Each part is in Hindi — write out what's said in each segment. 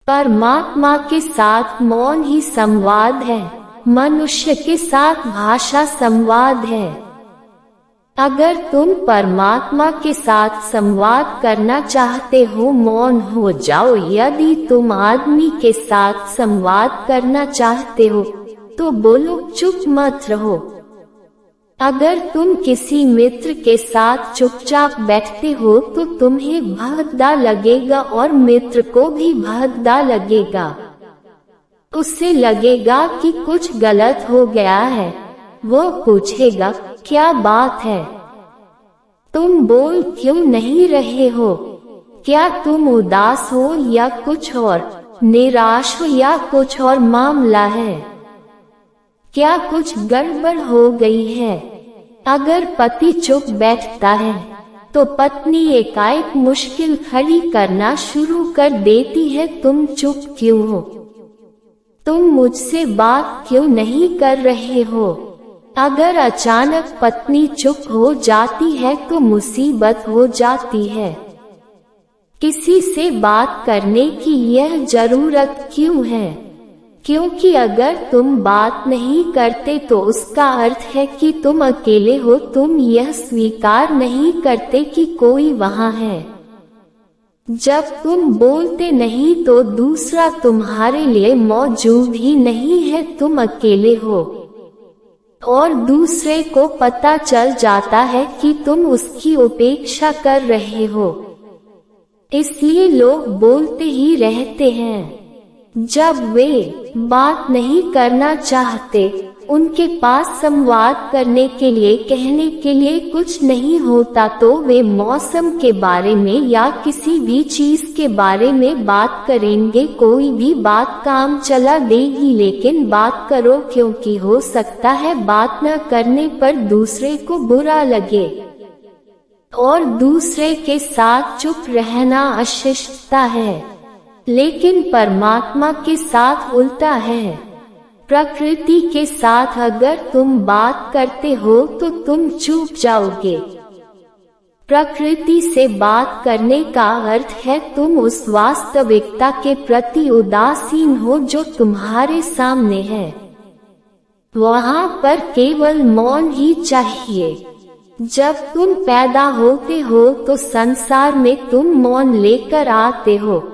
परमात्मा के साथ मौन ही संवाद है, मनुष्य के साथ भाषा संवाद है। अगर तुम परमात्मा के साथ संवाद करना चाहते हो, मौन हो जाओ। यदि तुम आदमी के साथ संवाद करना चाहते हो तो बोलो, चुप मत रहो। अगर तुम किसी मित्र के साथ चुपचाप बैठते हो तो तुम्हें भद्दा लगेगा और मित्र को भी भद्दा लगेगा। उससे लगेगा कि कुछ गलत हो गया है। वो पूछेगा, क्या बात है? तुम बोल क्यों नहीं रहे हो? क्या तुम उदास हो या कुछ और, निराश हो या कुछ और मामला है? क्या कुछ गड़बड़ हो गई है? अगर पति चुप बैठता है तो पत्नी एकाएक मुश्किल खड़ी करना शुरू कर देती है, तुम चुप क्यों हो? तुम मुझसे बात क्यों नहीं कर रहे हो? अगर अचानक पत्नी चुप हो जाती है तो मुसीबत हो जाती है। किसी से बात करने की यह जरूरत क्यों है? क्योंकि अगर तुम बात नहीं करते तो उसका अर्थ है कि तुम अकेले हो, तुम यह स्वीकार नहीं करते कि कोई वहाँ है। जब तुम बोलते नहीं तो दूसरा तुम्हारे लिए मौजूद ही नहीं है, तुम अकेले हो और दूसरे को पता चल जाता है कि तुम उसकी उपेक्षा कर रहे हो। इसलिए लोग बोलते ही रहते हैं। जब वे बात नहीं करना चाहते, उनके पास संवाद करने के लिए, कहने के लिए कुछ नहीं होता, तो वे मौसम के बारे में या किसी भी चीज के बारे में बात करेंगे। कोई भी बात काम चला देगी, लेकिन बात करो, क्योंकि हो सकता है बात न करने पर दूसरे को बुरा लगे और दूसरे के साथ चुप रहना अशिष्टता है। लेकिन परमात्मा के साथ उल्टा है। प्रकृति के साथ अगर तुम बात करते हो तो तुम चुप जाओगे। प्रकृति से बात करने का अर्थ है तुम उस वास्तविकता के प्रति उदासीन हो जो तुम्हारे सामने है। वहाँ पर केवल मौन ही चाहिए। जब तुम पैदा होते हो तो संसार में तुम मौन लेकर आते हो।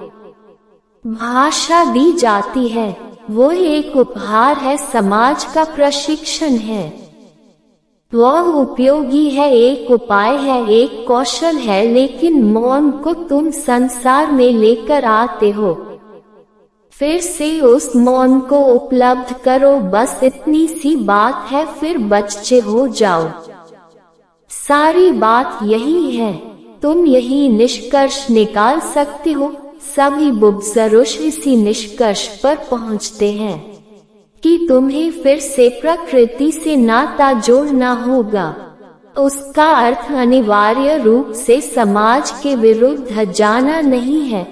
भाषा दी जाती है, वो एक उपहार है, समाज का प्रशिक्षण है। वह उपयोगी है, एक उपाय है, एक कौशल है, लेकिन मौन को तुम संसार में लेकर आते हो। फिर से उस मौन को उपलब्ध करो, बस इतनी सी बात है, फिर बच्चे हो जाओ। सारी बात यही है। तुम यही निष्कर्ष निकाल सकते हो। सभी बुज़ुर्ग इसी निष्कर्ष पर पहुंचते हैं कि तुम्हें फिर से प्रकृति से नाता जोड़ना होगा। उसका अर्थ अनिवार्य रूप से समाज के विरुद्ध जाना नहीं है।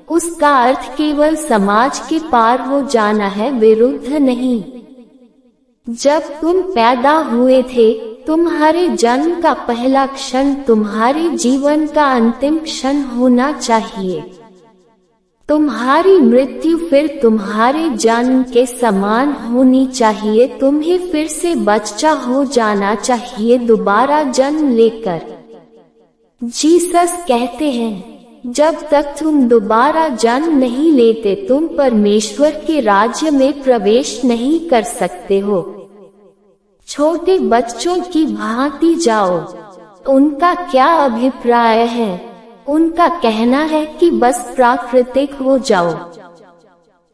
उसका अर्थ केवल समाज के पार हो जाना है, विरुद्ध नहीं। जब तुम पैदा हुए थे, तुम्हारे जन्म का पहला क्षण तुम्हारे जीवन का अंतिम क्षण होना चाहिए। तुम्हारी मृत्यु फिर तुम्हारे जन्म के समान होनी चाहिए। तुम्हें फिर से बच्चा हो जाना चाहिए, दोबारा जन्म लेकर। जीसस कहते हैं, जब तक तुम दोबारा जन्म नहीं लेते, तुम परमेश्वर के राज्य में प्रवेश नहीं कर सकते हो। छोटे बच्चों की भांति जाओ। उनका क्या अभिप्राय है? उनका कहना है कि बस प्राकृतिक हो जाओ।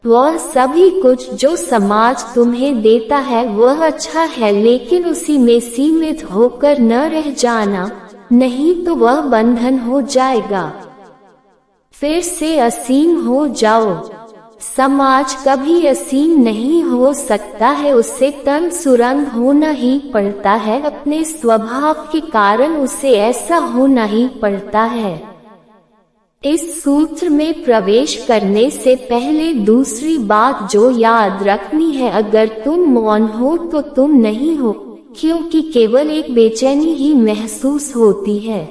वह सभी कुछ जो समाज तुम्हें देता है वह अच्छा है, लेकिन उसी में सीमित होकर न रह जाना, नहीं तो वह बंधन हो जाएगा। फिर से असीम हो जाओ। समाज कभी असीम नहीं हो सकता है, उससे तंग सुरंग होना ही पड़ता है। अपने स्वभाव के कारण उसे ऐसा होना ही पड़ता है। इस सूत्र में प्रवेश करने से पहले दूसरी बात जो याद रखनी है, अगर तुम मौन हो तो तुम नहीं हो, क्योंकि केवल एक बेचैनी ही महसूस होती है।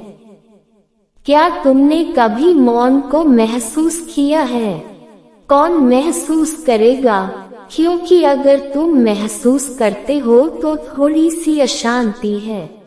क्या तुमने कभी मौन को महसूस किया है? कौन महसूस करेगा? क्योंकि अगर तुम महसूस करते हो तो थोड़ी सी अशांति है।